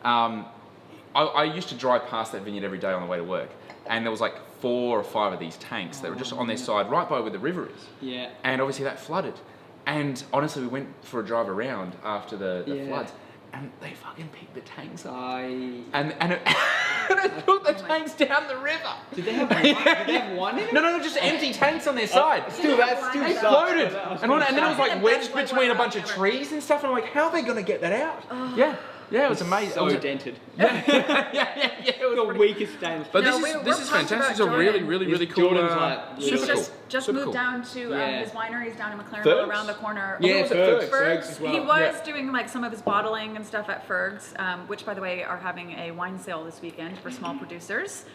I used to drive past that vineyard every day on the way to work, and there was like 4 or 5 of these tanks that were just on their side, right by where the river is. Yeah. And obviously that flooded. And honestly, we went for a drive around after the Yeah. floods, and they fucking picked the tanks up. I. And it, and it took the tanks down the river. Did they have one? Did they have one in it? No, just empty tanks on their side. Still, that's still They sucks. floated. That And then it was like That's wedged like between a what bunch of I've ever- trees and stuff. And I'm like, how are they going to get that out? Yeah, it was amazing. So It was- dented. yeah, it was The pretty- weakest stainless. But No, this we're is pumped fantastic. It's about a really, Jordan. really cool. Jordan's like He's super cool. just Super moved cool. down to Yeah. his wineries down in McLaren Ferg's? around the corner. Yeah, was it Ferg's. Ferg's? Ferg's as well. He was Yeah. doing like some of his bottling and stuff at Ferg's, which by the way are having a wine sale this weekend for small producers.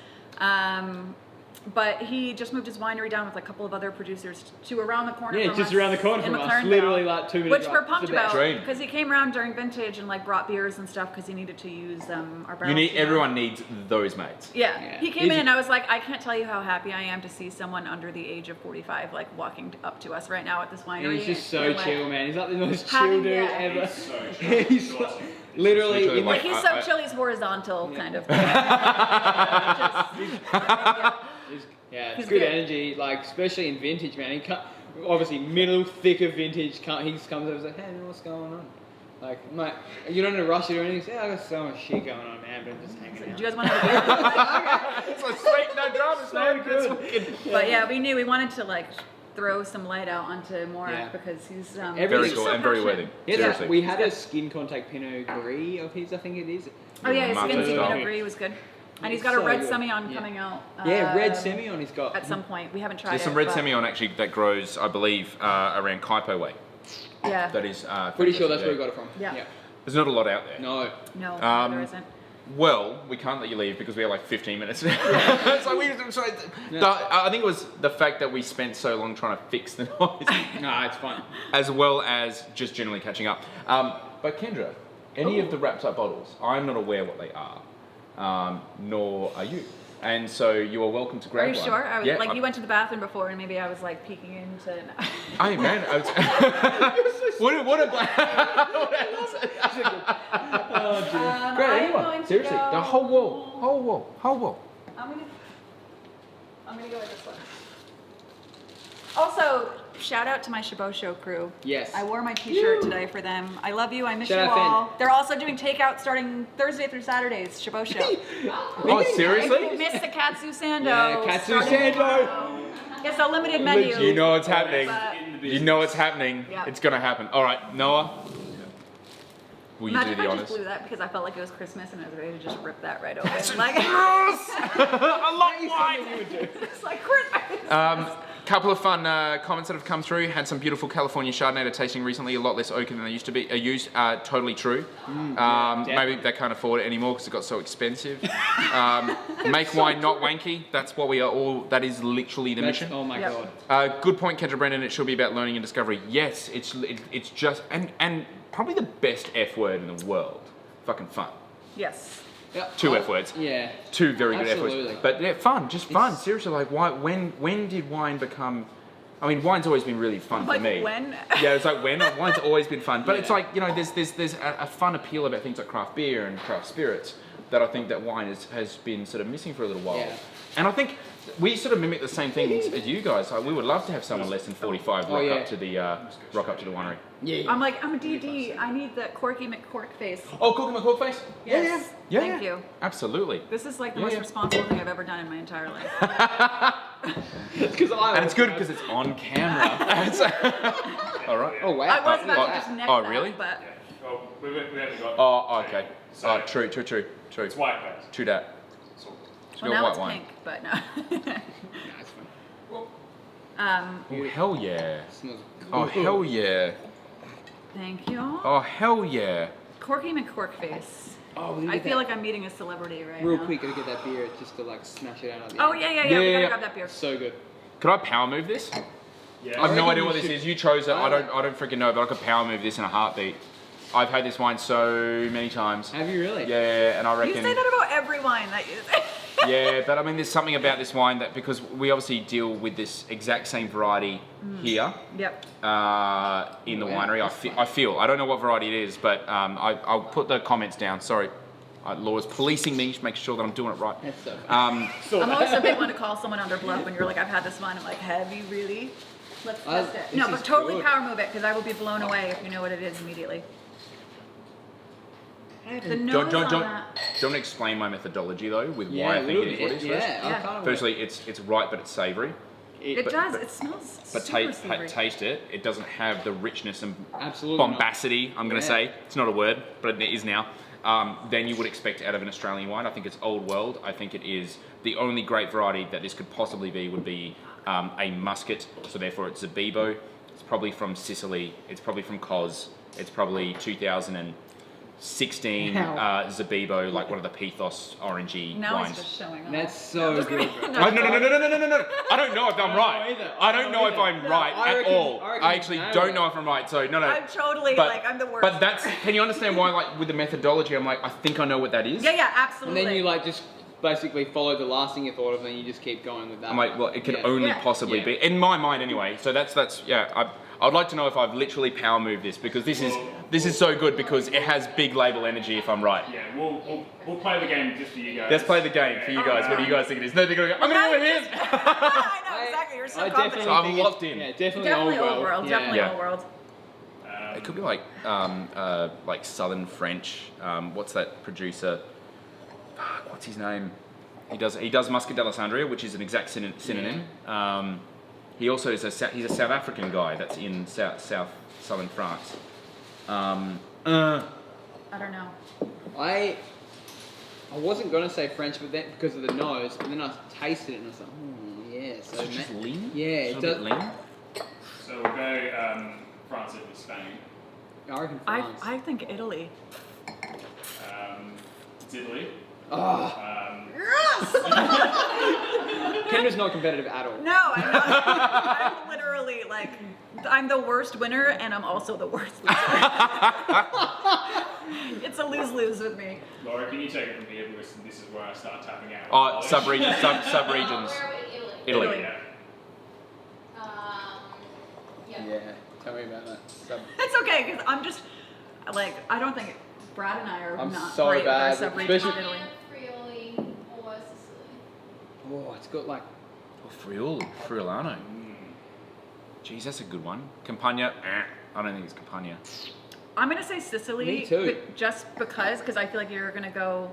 But he just moved his winery down with a couple of other producers to around the corner. Yeah, from just us around the corner in from us. McLaren Literally Vale, like 2 minutes. which we're pumped about Dream. because he came around during vintage and like brought beers and stuff because he needed to use our barrels. You need everyone needs those mates. Yeah. Yeah. He came He's- in and I was like, I can't tell you how happy I am to see someone under the age of 45 like walking up to us right now at this winery. And he's just so and, like, chill, man. He's like the most having- chill dude yeah. ever. He's so chill. He's It's like, awesome. literally Literally in Like the he's I- so chill, he's horizontal kind of. Yeah, it's He's good good. energy, like especially in vintage, man. He can't, obviously middle thicker vintage. He just comes over and says, "Hey, man, what's going on?" Like, mate, you don't need to rush it or anything. He's, "Yeah, I got so much shit going on, man, but I'm just hanging Do out." you guys want to have a beer? It's like sweet, no drama, So good. But yeah, we knew we wanted to like throw some light out onto Morak Yeah. because he's Very Very he's cool so and very passionate. worthy. Yeah, Seriously. we had a skin contact Pinot Gris of his, I think it is. Oh yeah, his Martin skin Stone. Pinot Gris was good, and he's got a So red good. Semillon Yeah. coming out. Yeah, red um, Semillon he's got. At some point, we haven't tried There's it. some red but- Semillon actually that grows, I believe, around Kaipo way. Yeah. That is Pretty sure that's fantastic where we there. got it from. Yeah. There's not a lot out there. No. No, there isn't. Well, we can't let you leave because we have like 15 minutes. So I think it was the fact that we spent so long trying to fix the noise, No, it's fun. as well as just generally catching up. But Kendra, any of the wrapped up bottles, I'm not aware what they are, nor are you. And so you are welcome to grab Are you one. sure? I was, Yeah, like you went to the bathroom before, and maybe I was like peeking into. Hey man, what a Great, I'm anyone. going to Seriously, go- the whole wall. I'm gonna go with this one. Also, shout out to my Chabot Show crew. Yes. I wore my T-shirt today for them. I love you. I miss Shout you out, Finn. all. They're also doing takeout starting Thursday through Saturdays. Chabot Show. Oh, If you seriously? missed the Katsu Sando, Yeah, Katsu starting Sando. tomorrow. It's a limited menu. You know what's happening. But You know what's happening. Yeah. It's gonna happen. All right, Noah. Will you imagine do if the I just honors? blew that because I felt like it was Christmas and I was ready to just rip that right open. Like, I love wine. it's like Christmas. Couple of fun comments that have come through. Had some beautiful California Chardonnay tasting recently. A lot less oaken than they used to be. Used. Totally true. Maybe they can't afford it anymore because it got so expensive. Make wine not wanky. That's what we are all. That is literally the mission. Oh my Yep. god. Good point, Kendra Brendan. It should be about learning and discovery. Yes, it's just and probably the best F word in the world. Fucking fun. Yes. Yeah. Two F words. Yeah. Two very good F Absolutely. words. But yeah, fun, just fun. Seriously, like why? When did wine become? I mean, wine's always been really fun Like for me. when? Yeah, it's like when. Wine's always been fun, but it's Yeah. like there's a fun appeal about things like craft beer and craft spirits that I think that wine has been sort of missing for a little while. Yeah. And I think we sort of mimic the same things as you guys. Like, we would love to have someone less than 45 rock yeah. up to the winery. Yeah. I'm like, I'm a DD. I need the Corky McCork face. Oh, Cookie McCork face. Yes. Yeah. Thank you. Absolutely. This is like the Yeah, most yeah. responsible thing I've ever done in my entire life. Because I. And it's good because it's on camera. All right. Oh wow. I was about to just neck oh, that, really? but Oh, we haven't got. Oh, okay. So- True. It's white base. True that. That's all. well, now it's pink, but no. Nah, it's fine. Oh, hell yeah. Smells Oh, good. hell yeah. Thank you. Oh, hell yeah. Corky McCork face. Oh, we I need feel that. like I'm meeting a celebrity right Real now. quick, gotta get that beer just to like smash it out of the Oh end. yeah. Yeah, We gotta yeah. grab that beer. So good. Could I power move this? Yeah. I have no reckon idea you what this should- is. You chose it. I don't freaking know, but I could power move this in a heartbeat. I've had this wine so many times. Have you really? Yeah, and I You reckon. say that about every wine that you say. Yeah, but I mean, there's something about this wine that because we obviously deal with this exact same variety here Yep. in the winery. I feel. I don't know what variety it is, but I'll put the comments down. Sorry, Laura's policing me to make sure that I'm doing it right. That's so I'm always a big one to call someone on their bluff when you're like, I've had this wine. I'm like, have you really? Let's test it. this No, is but totally good. power move it because I will be blown away if you know what it is immediately. The nose on that. Don't explain my methodology though with Yeah, why a I think little it is what it bit. is Yeah, first. I Yeah. kind of Firstly, it's right, but it's savoury. It but- does. but- It smells But super savory. taste it. It doesn't have the richness and Absolutely not. bombacity. I'm going to Yeah. say it's not a word, but it is now. Than you would expect out of an Australian wine. I think it's old world. I think it is the only great variety that this could possibly be would be a muscat. So therefore, it's Zabibo. It's probably from Sicily. It's probably from Cos. It's probably 2016 Wow. Zabibo, like one of the Pethos orangey Now wines. it's just showing off. That's so good. bro. No. I don't know if I'm right. either. I don't know if I'm right I at reckon- all. I reckon I actually you nailed don't it. know if I'm right. So no. I'm totally like, I'm the worst. But that's. Can you understand why, like, with the methodology, I'm like, I think I know what that is. Yeah, And absolutely. then you like just basically follow the last thing you thought of, and then you just keep going with that. I'm like, well, it could Yeah. only Yeah. possibly Yeah. be in my mind anyway. So that's yeah. I'd like to know if I've literally power moved this because this is so good because it has big label energy. If I'm right. Yeah, we'll play the game just for you guys. Let's play the game for you guys. What do you guys think it is? No, they're gonna go. I'm gonna go with his. I know exactly. You're so I confident. definitely I'm think locked it's- in. Yeah, definitely, Definitely old old world. Yeah. Definitely Yeah. old world. It could be like Southern French. What's that producer? Fuck, what's his name? He does Muscat d'Alessandria, which is an exact synonym. He also is he's a South African guy that's in southern France. I don't know. I wasn't gonna say French, but then because of the nose, but then I tasted it and I was like, yeah. So It's just lean. Yeah, It's it a does. bit lean. So we'll go France, Italy, Spain. I reckon France. I think Italy. It's Italy. Oh, Kendra's not competitive at all. No, I'm not. I'm literally like, I'm the worst winner and I'm also the worst loser. It's a lose-lose with me. Laura, can you take it from here because this is where I start tapping out. Oh, sub-regions. Sub-regions. Where are we? Italy. Italy. Yeah. Yeah. Yeah, tell me about that. It's okay because I'm just like, I don't think Brad and I are I'm not so great bad, with our sub-regions in especially- Italy. Friuli or Sicily. Oh, it's got like. Oh, Friulano. Jeez, that's a good one. Campagna. I don't think it's Campagna. I'm gonna say Sicily, Me too. but just because I feel like you're gonna go.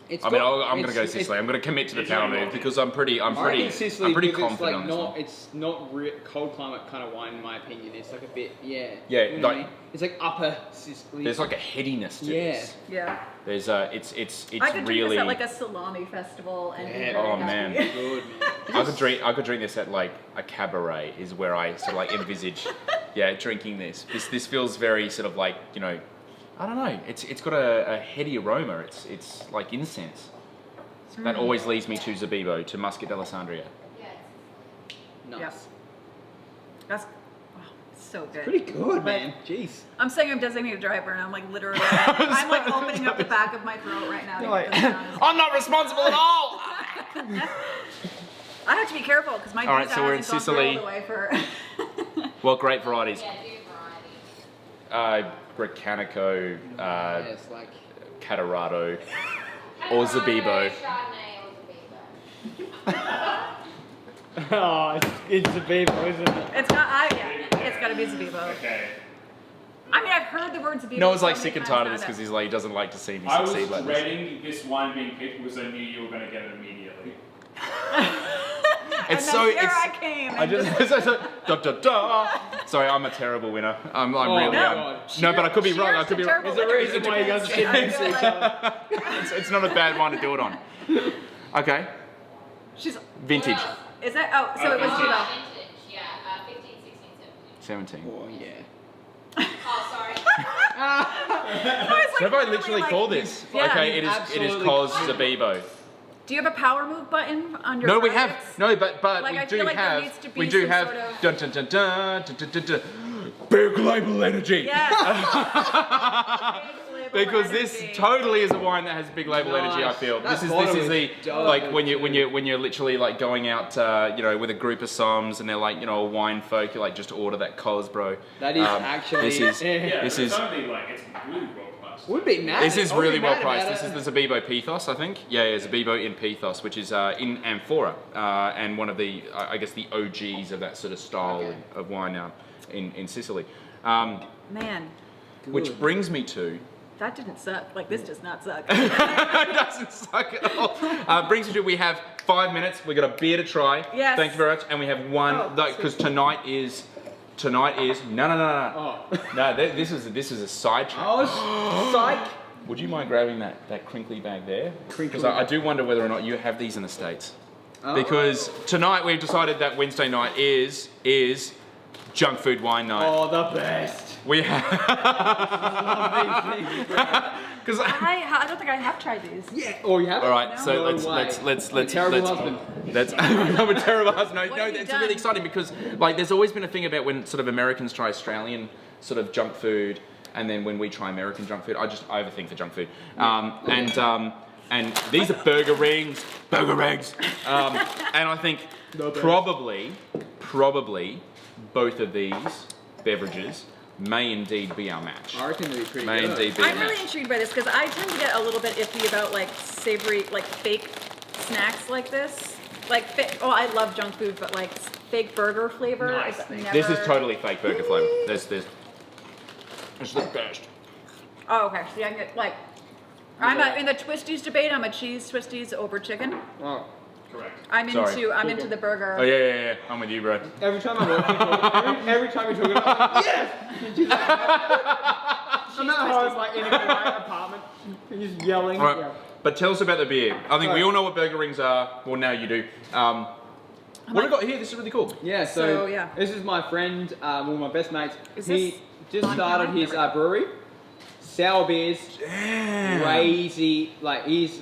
It's I mean, got- I'm gonna go it's- Sicily. I'm gonna commit to the it's power really move good. because I'm pretty I reckon Sicily I'm pretty because confident on it's this like one. it's not cold climate kind of wine in my opinion. It's like a bit Yeah, You know what I like- mean? It's like upper Sicily. There's like a headiness to this. Yeah. There's it's I could drink really. this at like a salami festival and be Yeah. very Oh, happy. man. Good man. I could drink this at like a cabaret is where I sort of like envisage, drinking this. This feels very sort of like I don't know. It's got a heady aroma. It's like incense. That always leads me to Zabibo, to Muscat d'Alessandria. Yeah. Nice. Yeah. That's so good. Pretty good, Like, man. Jeez. I'm saying I'm designated driver, and I'm like literally, I'm like opening up the back of my throat right now. to get this down. I'm not responsible at all. I have to be careful because my All right, visa so we're in hasn't gone through Sicily. all the way for. Well, great varieties. Yeah, do variety. Grecanico, Yeah, it's like. Catarado, or Zabibo. Chardonnay or Zabibo. Oh, it's a Zabibo, isn't it? It's got, it's got to be Zabibo. Okay. I mean, I've heard the word Zabibo. Noah's like so sick many and times tired of now this that- because he's like he doesn't like to see me I was succeed like this. dreading this wine being picked because I knew you were going to get it immediately. And It's then so here it's. I came. I And just da, da, da. Sorry, I'm a terrible winner. I'm Oh, really no. no, but I could be wrong. I Cheers could be to wrong. terrible There's a winners. reason why you guys are sitting I next feel to each like other. It's not a bad wine to do it on. Okay, She's. vintage, Is that? Oh, so it was Vintage. Zabibo. Vintage, yeah. 15, 16, 17. 17. Oh, yeah. Oh, sorry. I was like, So have I literally like, called this? Yeah. Okay, it is Absolutely. called Zabibo. Do you have a power move button on your No, we targets? have no, but Like, we I do feel like there have needs to be we do some have sort of- dun dun dun dun dun dun dun dun. Big label energy. Yes. Big label Because this energy. totally is a wine that has big label energy. I Nice. feel That this bottle is the is dope, like when too. you're literally like going out with a group of soms and they're like a wine folk, you like just order that cos, bro. That is actually. this is Yeah, this it's is only like it's really well priced. Would be mad. this is I would really be well mad priced. about This it. is the Zabibo Pethos, I think. Yeah, Zabibo in Pethos, which is in Amphora, and one of the I guess the OGs of that sort of style Okay. of wine in Sicily. Man, Which brings me to. that didn't suck. Like, this does not suck. It doesn't suck at all. Brings me to we have 5 minutes. We got a beer to try. Yes. Thank you very much. And we have one Oh, because tonight is no. No, this is a side track. Oh, psych. Would you mind grabbing that crinkly bag there? Crinkly. Because I do wonder whether or not you have these in the States. Oh. Because tonight we've decided that Wednesday night is junk food wine night. Oh, the best. We have Love these things. because I don't think I have tried these. Yeah. Oh, you have. all right, No. so No let's way. Terrible husband. I'm a terrible husband. What No, have you it's done? really exciting because like there's always been a thing about when sort of Americans try Australian sort of junk food, and then when we try American junk food, I overthink for junk food. And these are burger rings, and I think The best. probably both of these beverages may indeed be our match. I reckon it'd be pretty May good. indeed be our I'm really match. intrigued by this because I tend to get a little bit iffy about like savory, like fake snacks like this. Like, I love junk food, but like fake burger flavor. Nice. is never... This is totally fake burger flavour. This is the best. Oh, okay. See, I can get like. In the twisties debate. I'm a cheese twisties over chicken. Oh. Correct. I'm Sorry. into the burger. Oh yeah. I'm with you, bro. Every time I watch you, every time you talk about it, yes! I'm at home, like in a quiet apartment, and just yelling. All right, Yeah. but tell us about the beer. I think we Right. all know what burger rings are. Well, now you do. What have I got here? This is really cool. Yeah, So, yeah. This is my friend, one of my best mates. Is He this just on started camera? his brewery. Sour beers, Damn. crazy, like he's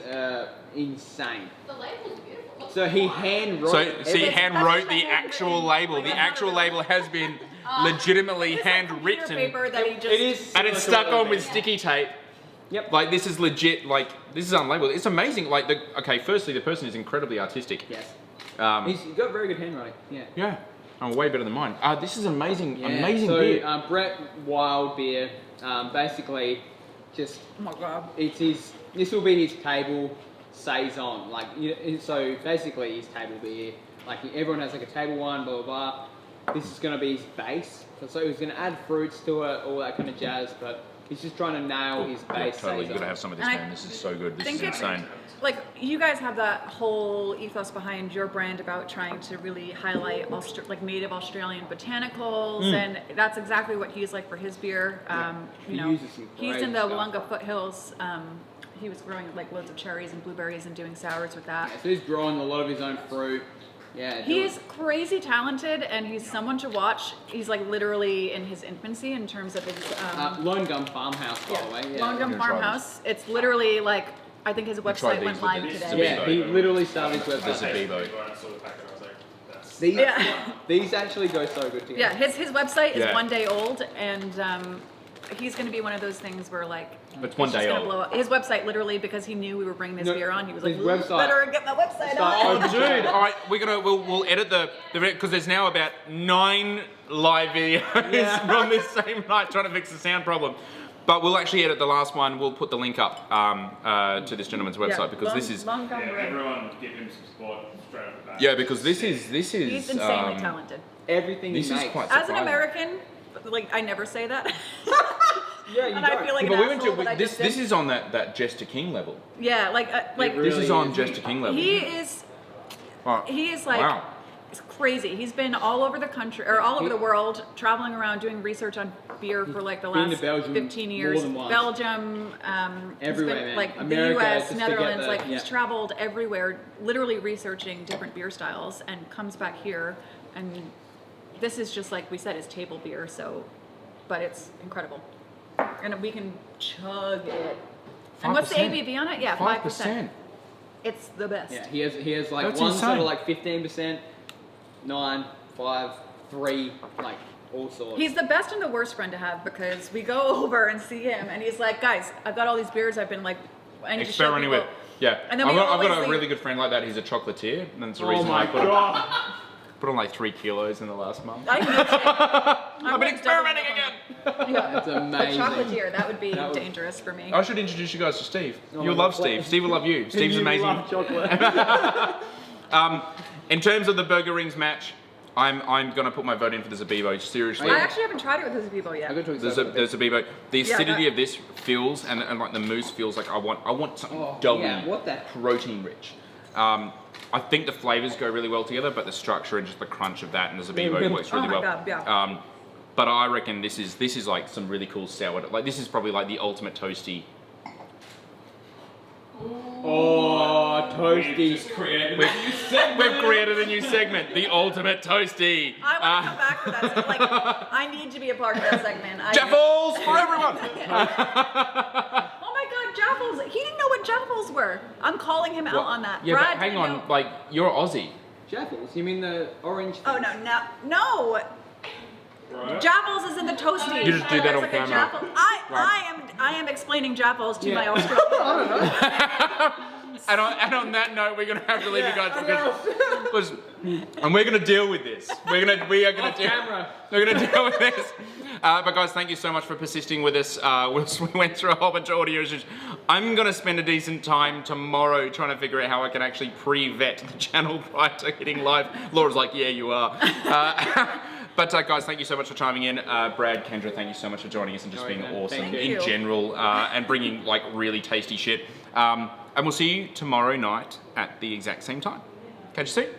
insane. The label's beautiful. So he hand wrote. So he everything. hand wrote the actual label. The actual label has been legitimately It's like computer handwritten, paper that he just. It is, and it's similar stuck to on a with band. sticky tape. Yep. Like this is legit. Like this is unlabeled. It's amazing. Like firstly, the person is incredibly artistic. Yes. Um, He's got very good handwriting. Yeah. yeah. Oh, way better than mine. This is amazing. Yeah, Amazing so, beer. Brett Wild beer, basically, just Oh my god. it's his. This will be his table saison. Like so, basically his table beer. Like everyone has like a table one, blah blah blah. This is gonna be his base. So he's gonna add fruits to it, all that kind of jazz. But he's just trying to nail his Yeah, base. totally. You saison. gotta have some of this, And I man. This is so good. This is think it's insane. like you guys have that whole ethos behind your brand about trying to really highlight like native Australian botanicals, and that's exactly what he's like for his beer. He You know, uses some he's great in the stuff. Wollonga foothills. He was growing like loads of cherries and blueberries and doing sours with that. Yeah, so he's growing a lot of his own fruit. Yeah. He's crazy talented, and he's someone to watch. He's like literally in his infancy in terms of his Lone Gum Farmhouse, by the way. Yeah. Lone Gum I'm gonna try Farmhouse. It's literally like I think his tried website these went with live the- today. Yeah, he literally started his This is website. Bebo. When I saw the packet, I was like, that's. These, Yeah. these actually go so good together. Yeah, his website is Yeah. 1 day old, and he's going to be one of those things where like It's 1 it's just day gonna old. blow up. His website literally because he knew we were bringing this No, beer on. He was like, his website- better get my website Start- on. Oh, dude! All right, we'll edit the because there's now about 9 live videos Yeah. from this same night trying to fix the sound problem. But we'll actually edit the last one. We'll put the link up to this gentleman's website because this is Long Gum Yeah, Bread. everyone give him some support straight off the bat. yeah because this is He's insanely talented. Everything This he is makes. quite As an surprising. American, like I never say that. Yeah, you and don't. I feel like But an we went asshole, to but I this. just This did. is on that Jester King level. Yeah, like really This is on is. Jester King level. he is Oh, he is like wow. it's crazy. He's been all over the country or all over the world, traveling around doing research on beer for like the Been last to Belgium 15 more years. than once. Belgium, he's Everywhere, been, man. like America, the just U.S., to get Netherlands. the- Like he's yeah. traveled everywhere, literally researching different beer styles, and comes back here. And this is just like we said, is table beer. So, but it's incredible, and we can chug it. And what's the 5%. ABV on it? Yeah, 5%. 5%. It's the best. Yeah, he has like That's ones that insane. are like 15%, 9, 5, 3, like all sorts. He's the best and the worst friend to have because we go over and see him and he's like, guys, I've got all these beers I've been like, I need to show Experimenting with. people. Yeah. And then I've we got always a leave- really good friend like that. He's a chocolatier, and that's the Oh reason my I god. put on like 3 kilos in the last month. I can I've been experimenting again. Yeah. That's A amazing. chocolatier, that would be That would- dangerous for me. I should introduce you guys to Steve. Oh You'll my love God. Steve. Steve will love you. Steve's You amazing. love chocolate. In terms of the burger rings match, I'm gonna put my vote in for the Zabibo. Seriously. I actually haven't tried it with his Zabibo yet. I'm going to There's accept a Zabibo. The Yeah, acidity that- of this feels, and like the mousse feels like I want something Oh, doughy, yeah, what the- protein rich. I think the flavors go really well together, but the structure and just the crunch of that and the Zabibo really- works really Oh my well. God, yeah. But I reckon this is like some really cool sourdough. Like this is probably like the ultimate toasty. Oh, We've toasty. just created We've, a new segment. we've created a new segment, the ultimate toasty. I want to come back for that. Like, I need to be a part of that segment. Jaffles for everyone. Oh my God, Jaffles! He didn't know what Jaffles were. I'm calling him out on that. Yeah, Brad but hang didn't on, know. like you're Aussie. Jaffles? You mean the orange Oh things? no! Right. Jaffles is in the toasty. You just do that Looks on like a camera. Jaffle. I am explaining Jaffles to my Yeah. Australian. And on that note, we're gonna have to leave you guys because and we're gonna deal with this. We are gonna deal. camera. We're gonna deal with this. But guys, thank you so much for persisting with us. We went through a whole bunch of audio issues. I'm gonna spend a decent time tomorrow trying to figure out how I can actually pre-vet the channel prior to hitting live. Laura's like, yeah, you are. But guys, thank you so much for chiming in. Brad, Kendra, thank you so much for joining us and just No, being man. awesome Thank in you. general and bringing like really tasty shit. And we'll see you tomorrow night at the exact same time. Catch you soon.